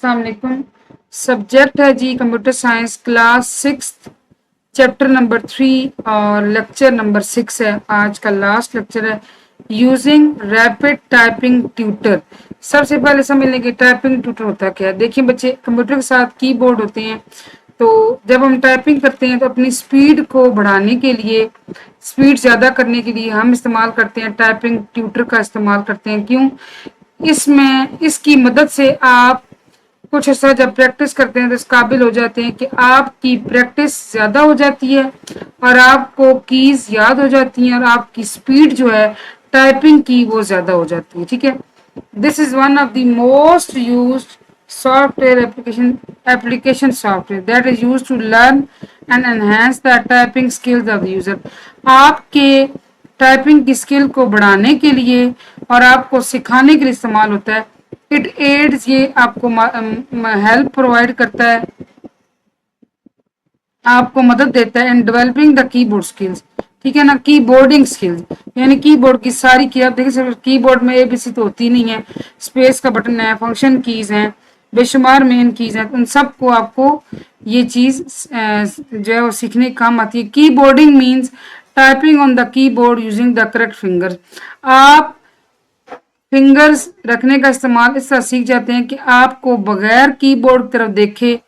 अस्सलाम वालेकुम। सब्जेक्ट है जी computer science, class 6, chapter number 3 और लेक्चर नंबर 6 है। आज का लास्ट लेक्चर है यूजिंग रैपिड टाइपिंग ट्यूटर। सबसे पहले समझ लें कि टाइपिंग ट्यूटर होता क्या है। देखिए बच्चे, कंप्यूटर के साथ कीबोर्ड होते हैं, तो जब हम टाइपिंग करते हैं तो अपनी स्पीड को बढ़ाने के लिए, स्पीड ज़्यादा करने के लिए हम इस्तेमाल करते हैं टाइपिंग ट्यूटर का इस्तेमाल करते हैं। क्यों? इसमें इसकी मदद से आप कुछ ऐसा जब प्रैक्टिस करते हैं तो इस काबिल हो जाते हैं कि आपकी प्रैक्टिस ज़्यादा हो जाती है और आपको कीज़ याद हो जाती हैं और आपकी स्पीड जो है टाइपिंग की वो ज़्यादा हो जाती है। ठीक है, this is one of the most used software application software that is used to learn and enhance the typing skills of the user। आपके टाइपिंग की स्किल को बढ़ाने के लिए और आपको सिखाने के लिए इस्तेमाल होता है। इट एड्स, ये आपको हेल्प प्रोवाइड करता है, आपको मदद देता है in developing the keyboard skills. ठीक है ना, कीबोर्डिंग स्किल्स यानी कीबोर्ड की सारी की। आप देखिए सिर्फ कीबोर्ड में एबीसी तो होती नहीं है, स्पेस का बटन है, फंक्शन कीज हैं, बेशुमार मेन कीज हैं, उन सबको आपको ये चीज जो है वो सीखने के काम आती है। Keyboarding means typing on the keyboard using the correct fingers. आप फिंगर्स रखने का इस्तेमाल इस तरह सीख जाते हैं कि आपको बगैर कीबोर्ड की तरफ देखे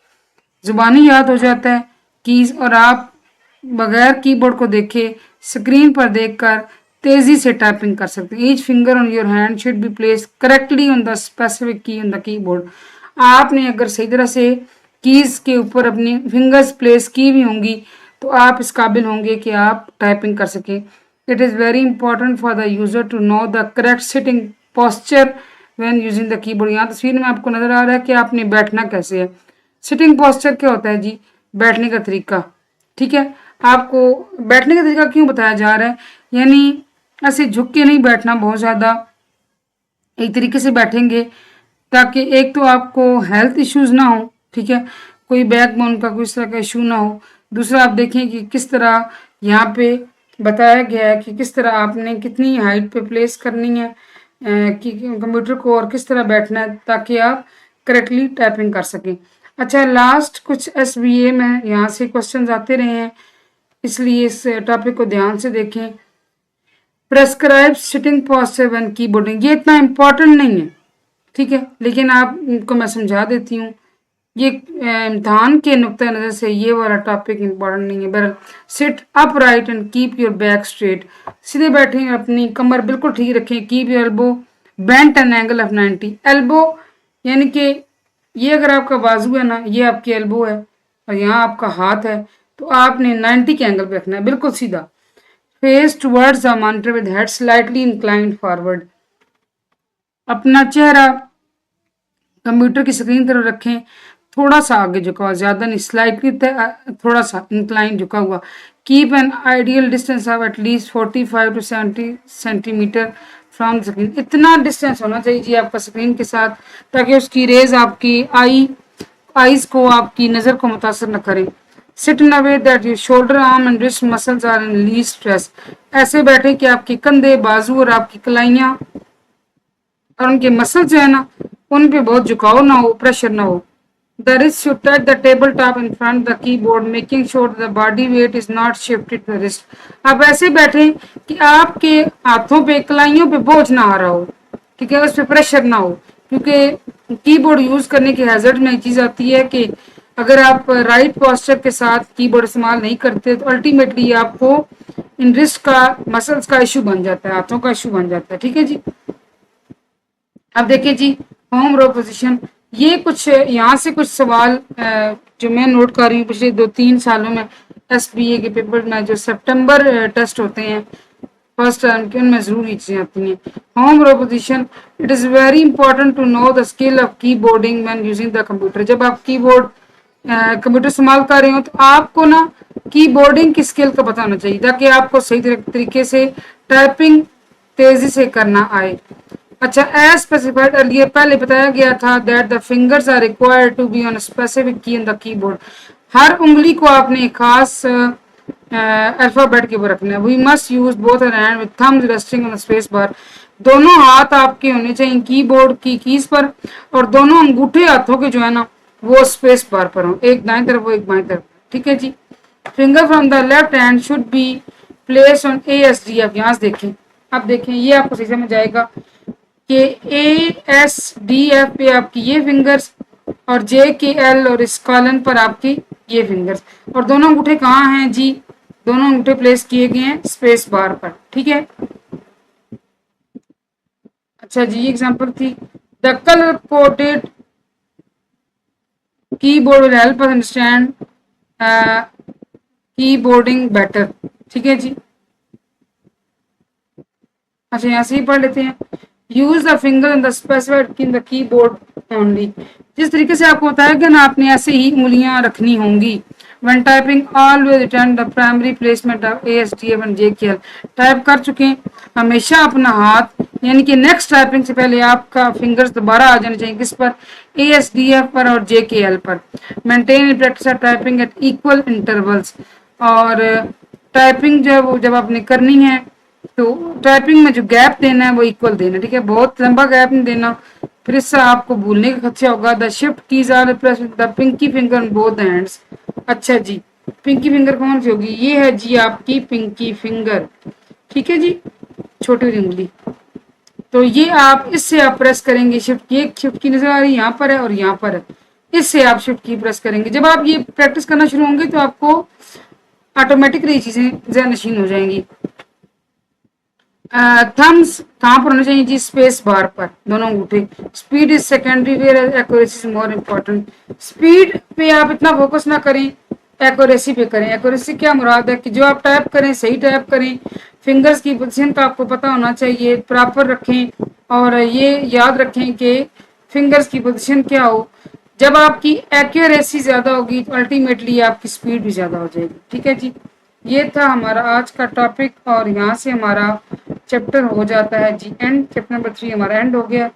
जुबानी याद हो जाता है कीज, और आप बगैर कीबोर्ड को देखे स्क्रीन पर देखकर तेजी से टाइपिंग कर सकते हैं। Each finger on your hand should be placed correctly on the specific key on the keyboard. आपने अगर सही तरह से कीज के ऊपर अपनी फिंगर्स प्लेस की भी होंगी तो आप इस काबिल होंगे कि आप टाइपिंग कर सकें। It is very important for the user to know the correct sitting posture when using the keyboard. यहाँ तस्वीर में आपको नजर आ रहा है कि आपने बैठना कैसे है। सिटिंग पोस्चर क्या होता है जी? बैठने का तरीका। ठीक है, आपको बैठने का तरीका क्यों बताया जा रहा है? यानी ऐसे झुक के नहीं बैठना, बहुत ज़्यादा एक तरीके से बैठेंगे ताकि एक तो आपको हेल्थ इश्यूज ना हो, ठीक है, कोई बैकबोन का कोई इस तरह का इशू ना हो। दूसरा आप देखें कि किस तरह यहाँ पे बताया गया है कि किस तरह आपने कितनी हाइट पे प्लेस करनी है कि कंप्यूटर को, और किस तरह बैठना है ताकि आप करेक्टली टाइपिंग कर सकें। अच्छा, लास्ट कुछ SBA में यहाँ से क्वेश्चन आते रहे हैं, इसलिए इस टॉपिक को ध्यान से देखें। Prescribe sitting posture when keyboarding, ये इतना इम्पोर्टेंट नहीं है, ठीक है, लेकिन आपको मैं समझा देती हूँ। ये इम्तहान के नुक्ता नज़र से ये वाला टॉपिक इम्पोर्टेंट नहीं है। बहरहाल, sit up right and keep your back straight, सीधे बैठें, अपनी कमर बिल्कुल ठीक रखें। Keep your elbow bent an angle of 90। Elbow यानी कि ये अगर आपका बाजू है ना, ये आपकी एल्बो है और यहाँ आपका हाथ है, तो आपने 90 के एंगल पे रखना है, बिल्कुल सीधा। Face towards the monitor with head slightly inclined forward, अपना चेहरा कंप्यूटर की स्क्रीन की तरफ रखें, थोड़ा सा आगे झुका हुआ, ज्यादा नहीं, स्लाइटली थोड़ा सा इंक्लाइन झुका हुआ। Keep an ideal distance of at least 45 to 70 centimetre from screen. इतना डिस्टेंस होना चाहिए जी आपका स्क्रीन के साथ ताकि उसकी रेज आपकी आईज को, आपकी नज़र को मुतासर न करें। Sit in a way that your shoulder, arm and wrist muscles are in least stress, ऐसे बैठे कि आपके कंधे, बाजू और आपकी कलाइयाँ और उनके मसल जो है ना, उन पे बहुत झुकाव ना हो, प्रेशर ना हो। The wrist should touch the tabletop in front of the keyboard, making sure the body weight is not shifted to the wrist। आप ऐसे बैठे कि आपके हाथों पे, कलाइयों पे बोझ ना आ रहा हो, ठीक है, उस पर प्रेशर ना हो, क्योंकि कीबोर्ड यूज करने के हैजर्ड में एक चीज आती है कि अगर आप राइट पोस्चर के साथ कीबोर्ड इस्तेमाल नहीं करते तो अल्टीमेटली आपको इन रिस्ट का, मसल्स का इशू बन जाता है, हाथों का इशू बन जाता है। ठीक है जी। अब देखिए जी, होम रो पोजीशन, ये कुछ यहाँ से कुछ सवाल जो मैं नोट कर रही हूँ पिछले 2-3 सालों में SBA के पेपर में, जो सितंबर टेस्ट होते हैं फर्स्ट टर्म के, उनमें जरूर ये चीजें आती हैं। Home row position, it is very important to know the skill of keyboarding when using the computer. जब आप कीबोर्ड कंप्यूटर इस्तेमाल कर रहे हो तो आपको ना कीबोर्डिंग की स्किल का पता होना चाहिए ताकि आपको सही तरीके से टाइपिंग तेजी से करना आए। अच्छा, एज स्पेसिफाइड अर्लियर, पहले बताया गया था that the fingers are required to be on specific key on the keyboard. हर उंगली को आपने एक खास अल्फाबेट के ऊपर रखना है। We must use both an hand with thumbs resting on the space bar. दोनों हाथ आपके होने चाहिए कीबोर्ड की कीज पर, और दोनों अंगूठे हाथों के जो है ना वो स्पेस बार पर हो, एक दाएं तरफ हो एक बाएं तरफ। ठीक है जी। Finger from the left hand should be place on A S D F. यहाँ से देखें, अब देखें ये आपको सही समझ आएगा कि ए एस डी एफ पे आपकी ये फिंगर्स, और जे के एल और इस कॉलन पर आपकी ये फिंगर्स, और दोनों अंगूठे कहाँ हैं जी, दोनों अंगूठे प्लेस किए गए हैं स्पेस बार पर। ठीक है। अच्छा जी, ये एग्जांपल थी। The colour coded keyboard will help us understand keyboarding better. ठीक है जी। अच्छा, यहाँ से ही पढ़ लेते हैं। Use the finger in the specified in the keyboard only. जिस तरीके से आपको बताया गया ना, आपने ऐसे ही उंगलियां रखनी होंगी। When typing always return the primary placement of ASDF and JKL। Type कर चुके हैं, हमेशा अपना हाथ यानी कि नेक्स्ट टाइपिंग से पहले आपका फिंगर्स दोबारा आ जाने चाहिए किस पर, ASDF पर और JKL पर। Maintain practice typing at equal intervals. और टाइपिंग जब आपने करनी है तो टाइपिंग में जो गैप देना है वो इक्वल देना। ठीक है, बहुत लंबा गैप नहीं देना, फिर इससे आपको भूलने का खर्चा होगा। The shift keys are press the pinky finger on both hands. अच्छा जी, पिंकी फिंगर कौन सी होगी, ये है जी आपकी पिंकी फिंगर। ठीक है जी, छोटी उंगली। तो ये आप इससे आप प्रेस करेंगे शिफ्ट की, एक शिफ्ट की नजर आ रही है यहाँ पर है और यहाँ पर है, इससे आप शिफ्ट की प्रेस करेंगे। जब आप ये प्रैक्टिस करना शुरू होंगे तो आपको ऑटोमेटिकली चीजें ज्यादा नशीन हो जाएंगी। थम्स कहाँ पर होने चाहिए जी, स्पेस बार पर, दोनों अंगूठे। Speed is secondary where accuracy is more important. Speed पे आप इतना फोकस ना करें, एक्यूरेसी पे करें। एक्यूरेसी क्या मुराद है कि जो आप टाइप करें सही टाइप करें, फिंगर्स की पोजीशन का आपको पता होना चाहिए, प्रॉपर रखें, और ये याद रखें कि फिंगर्स की पोजीशन क्या हो। जब आपकी एक्यूरेसी ज्यादा होगी तो अल्टीमेटली आपकी स्पीड भी ज्यादा हो जाएगी। ठीक है जी, ये था हमारा आज का टॉपिक, और यहाँ से हमारा चैप्टर हो जाता है जी एंड। चैप्टर नंबर 3 हमारा एंड हो गया।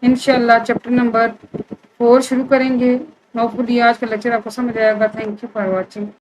इंशाल्लाह चैप्टर नंबर 4 शुरू करेंगे। होपफुली आज का लेक्चर आपको समझ आएगा। Thank you for watching.